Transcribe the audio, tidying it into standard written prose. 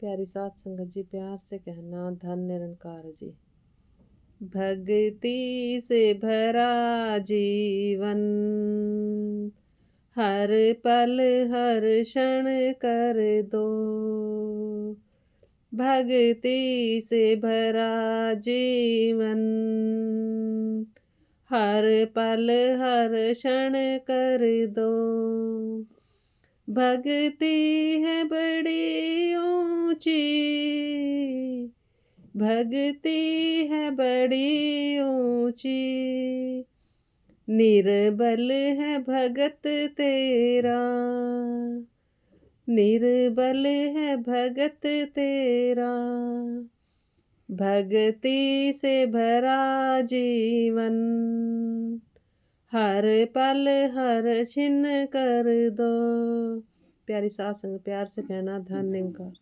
प्यारी साथ संगत जी, प्यार से कहना धन निरंकार जी। भक्ति से भरा जीवन, हर पल हर क्षण कर दो। भक्ति से भरा जीवन, हर पल हर क्षण कर दो। भक्ति है बड़ी ऊंची, भक्ति है बड़ी ऊंची, निर्बल है भगत तेरा, निर्बल है भगत तेरा। भक्ति से भरा जीवन, हर पल हर छिन कर दो। प्यारी सात संग प्यार से कहना धन निरंकार।